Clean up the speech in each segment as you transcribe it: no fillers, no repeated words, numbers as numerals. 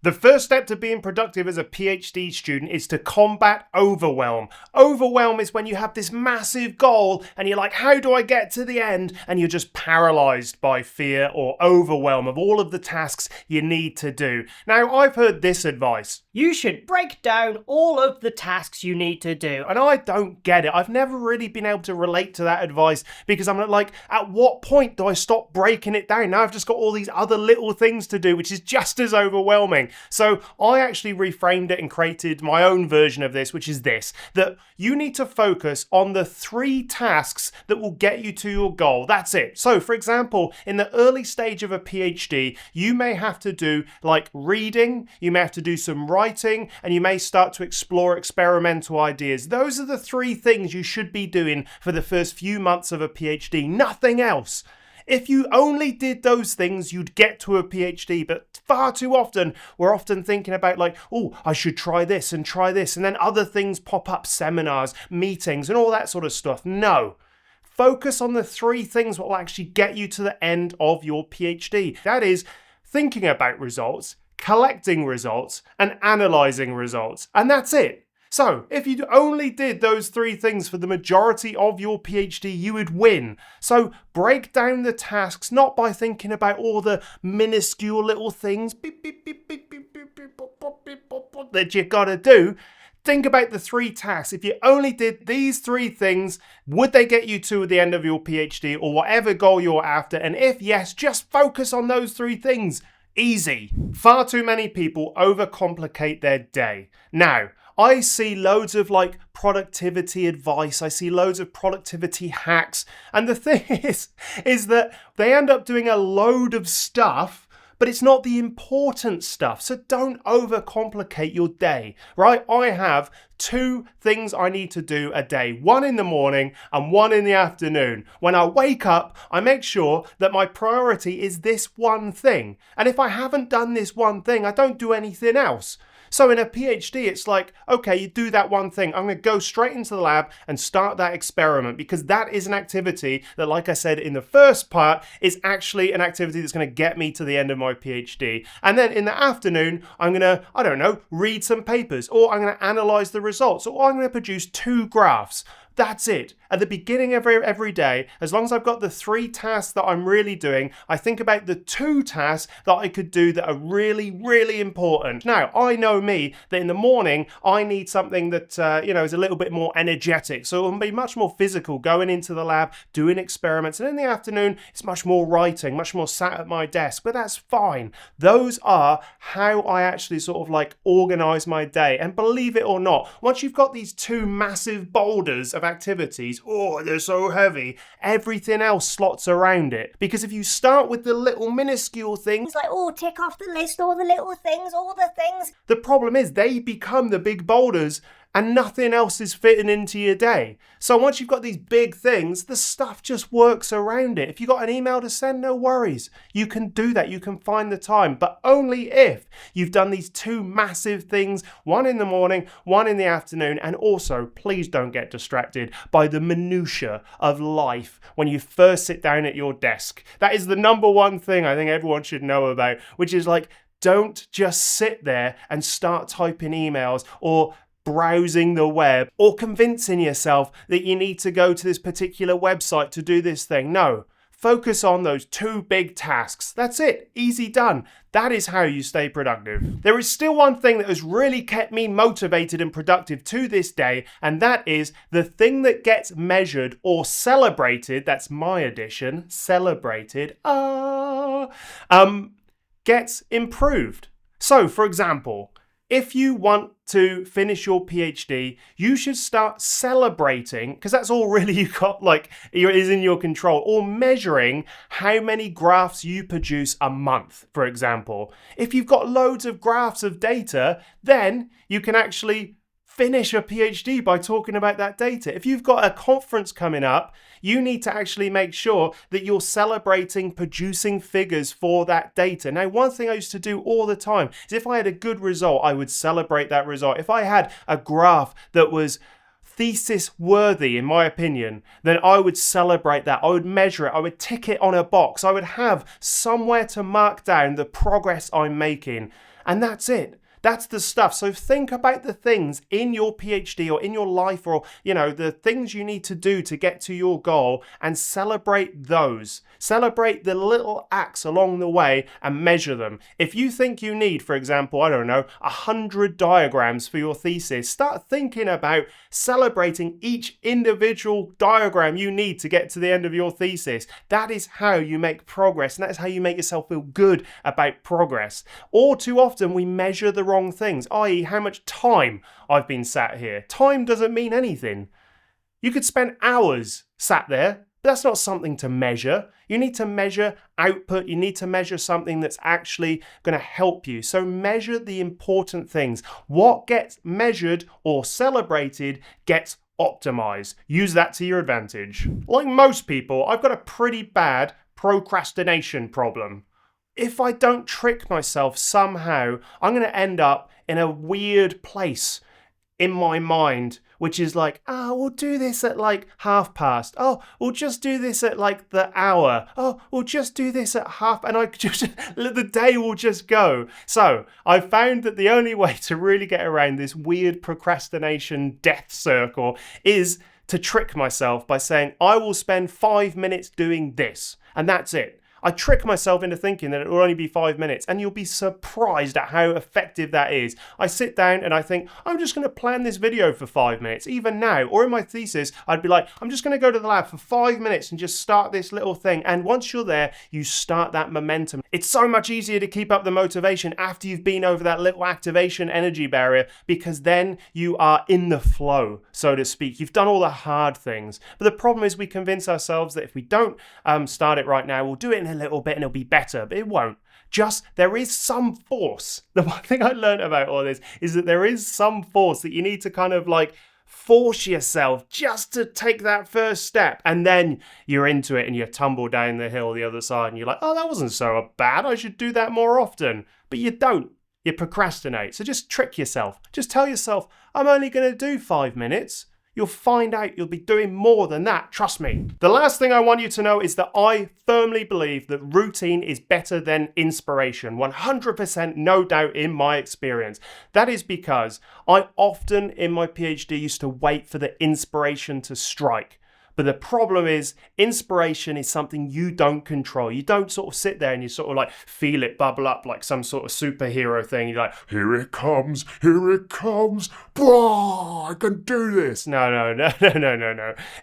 The first step to being productive as a PhD student is to combat overwhelm. Overwhelm is when you have this massive goal and you're like, how do I get to the end? And you're just paralyzed by fear or overwhelm of all of the tasks you need to do. Now, I've heard this advice. You should break down all of the tasks you need to do. And I don't get it. I've never really been able to relate to that advice because I'm like, at what point do I stop breaking it down? Now I've just got all these other little things to do, which is just as overwhelming. So I actually reframed it and created my own version of this, which is this, that you need to focus on the 3 tasks that will get you to your goal. That's it. So for example, in the early stage of a PhD, you may have to do like reading, you may have to do some writing, and you may start to explore experimental ideas. Those are the 3 things you should be doing for the first few months of a PhD, nothing else. If you only did those things, you'd get to a PhD, but far too often, we're often thinking about like, oh, I should try this, and then other things pop up, seminars, meetings, and all that sort of stuff. No. Focus on the 3 things that will actually get you to the end of your PhD. That is, thinking about results, collecting results, and analysing results. And that's it. So, if you only did those 3 things for the majority of your PhD, you would win. So, break down the tasks not by thinking about all the minuscule little things that you gotta do. Think about the 3 tasks. If you only did these 3 things, would they get you to the end of your PhD or whatever goal you're after? And if yes, just focus on those 3 things. Easy. Far too many people overcomplicate their day. Now, I see loads of like productivity advice. I see loads of productivity hacks. And the thing is that they end up doing a load of stuff, but it's not the important stuff. So don't overcomplicate your day, right? I have 2 things I need to do a day, 1 in the morning and 1 in the afternoon. When I wake up, I make sure that my priority is this one thing. And if I haven't done this one thing, I don't do anything else. So in a PhD, it's like, okay, you do that one thing. I'm going to go straight into the lab and start that experiment because that is an activity that, like I said in the first part, is actually an activity that's going to get me to the end of my PhD. And then in the afternoon, I'm going to, I don't know, read some papers, or I'm going to analyze the results, or I'm going to produce 2 graphs. That's it. At the beginning of every day, as long as I've got the 3 tasks that I'm really doing, I think about the 2 tasks that I could do that are really, really important. Now, I know me, that in the morning, I need something that, is a little bit more energetic. So it'll be much more physical, going into the lab, doing experiments. And in the afternoon, it's much more writing, much more sat at my desk. But that's fine. Those are how I actually sort of like organize my day. And believe it or not, once you've got these 2 massive boulders of activities, oh, they're so heavy, everything else slots around it. Because if you start with the little minuscule things, It's like, oh, tick off the list, all the little things, all the things. the problem is they become the big boulders and nothing else is fitting into your day. So once you've got these big things, the stuff just works around it. If you've got an email to send, no worries. You can do that. You can find the time, but only if you've done these 2 massive things, 1 in the morning, 1 in the afternoon. And also, please don't get distracted by the minutiae of life when you first sit down at your desk. That is the number 1 thing I think everyone should know about, which is like, don't just sit there and start typing emails or browsing the web or convincing yourself that you need to go to this particular website to do this thing. No, focus on those 2 big tasks. That's it. Easy done. That is how you stay productive. There is still one thing that has really kept me motivated and productive to this day, and that is the thing that gets measured or celebrated. That's my addition. Celebrated. Gets improved. So, for example, if you want to finish your PhD, you should start celebrating, because that's all really you got, like, is in your control, or measuring how many graphs you produce a month, for example. If you've got loads of graphs of data, then you can actually finish a PhD by talking about that data. If you've got a conference coming up, you need to actually make sure that you're celebrating producing figures for that data. Now, one thing I used to do all the time is if I had a good result, I would celebrate that result. If I had a graph that was thesis worthy, in my opinion, then I would celebrate that. I would measure it. I would tick it on a box. I would have somewhere to mark down the progress I'm making. And that's it. That's the stuff. So think about the things in your PhD or in your life or, the things you need to do to get to your goal and celebrate those. Celebrate the little acts along the way and measure them. If you think you need, for example, 100 diagrams for your thesis, start thinking about celebrating each individual diagram you need to get to the end of your thesis. That is how you make progress, and that is how you make yourself feel good about progress. All too often we measure the wrong things, i.e. how much time I've been sat here. Time doesn't mean anything. You could spend hours sat there, but that's not something to measure. You need to measure output. You need to measure something that's actually going to help you. So measure the important things. What gets measured or celebrated gets optimized. Use that to your advantage. Like most people, I've got a pretty bad procrastination problem. If I don't trick myself somehow, I'm going to end up in a weird place in my mind, which is like, we'll do this at like past. Oh, we'll just do this at like the hour. Oh, we'll just do this at half. And the day will just go. So I found that the only way to really get around this weird procrastination death circle is to trick myself by saying, I will spend 5 minutes doing this. And that's it. I trick myself into thinking that it will only be 5 minutes, and you'll be surprised at how effective that is. I sit down and I think, I'm just going to plan this video for 5 minutes, even now. Or in my thesis, I'd be like, I'm just going to go to the lab for 5 minutes and just start this little thing. And once you're there, you start that momentum. It's so much easier to keep up the motivation after you've been over that little activation energy barrier, because then you are in the flow, so to speak. You've done all the hard things. But the problem is we convince ourselves that if we don't start it right now, we'll do it in a little bit and it'll be better, but it won't. There is some force. The one thing I learned about all this is that there is some force that you need to kind of like force yourself just to take that first step, and then you're into it and you tumble down the hill the other side and you're like, oh, that wasn't so bad, I should do that more often. But you don't. You procrastinate. So just trick yourself. Just tell yourself, I'm only going to do 5 minutes. You'll find out you'll be doing more than that, trust me. The last thing I want you to know is that I firmly believe that routine is better than inspiration. 100% no doubt in my experience. That is because I often in my PhD used to wait for the inspiration to strike. But the problem is, inspiration is something you don't control. You don't sort of sit there and you sort of like feel it bubble up like some sort of superhero thing. You're like, here it comes, blah, I can do this. No.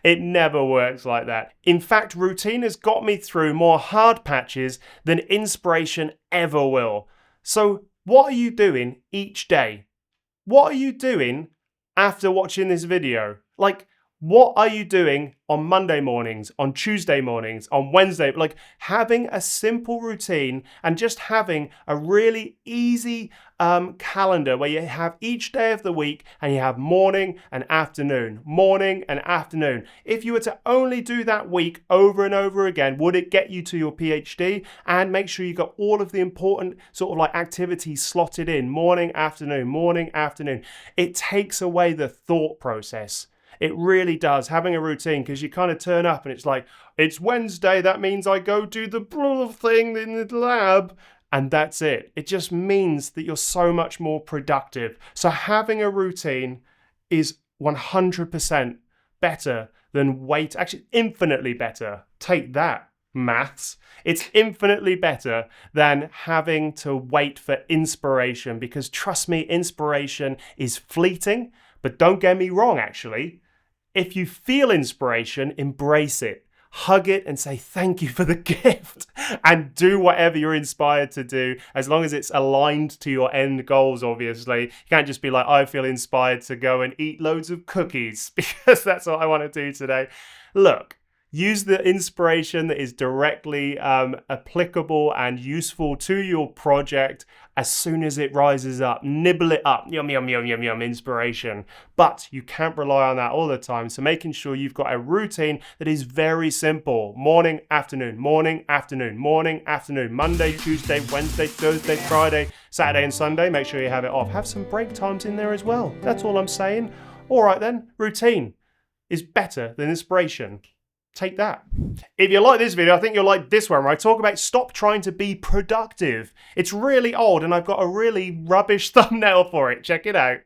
It never works like that. In fact, routine has got me through more hard patches than inspiration ever will. So what are you doing each day? What are you doing after watching this video? Like, what are you doing on Monday mornings, on Tuesday mornings, on Wednesday? Like having a simple routine and just having a really easy calendar where you have each day of the week and you have morning and afternoon. If you were to only do that week over and over again, would it get you to your PhD? And make sure you got all of the important sort of like activities slotted in, morning, afternoon. It takes away the thought process. It really does, having a routine, because you kind of turn up and it's like, it's Wednesday, that means I go do the thing in the lab, and that's it. It just means that you're so much more productive. So having a routine is 100% better than actually infinitely better. Take that, maths. It's infinitely better than having to wait for inspiration, because trust me, inspiration is fleeting. But don't get me wrong, actually. If you feel inspiration, embrace it. Hug it and say thank you for the gift. And do whatever you're inspired to do, as long as it's aligned to your end goals, obviously. You can't just be like, I feel inspired to go and eat loads of cookies, because that's what I want to do today. Look. Use the inspiration that is directly applicable and useful to your project as soon as it rises up. Nibble it up. Yum, inspiration. But you can't rely on that all the time. So making sure you've got a routine that is very simple. Morning, afternoon. Monday, Tuesday, Wednesday, Thursday, Friday, Saturday and Sunday. Make sure you have it off. Have some break times in there as well. That's all I'm saying. All right then, routine is better than inspiration. take that. If you like this video, I think you'll like this one where I talk about stop trying to be productive. It's really old and I've got a really rubbish thumbnail for it. Check it out.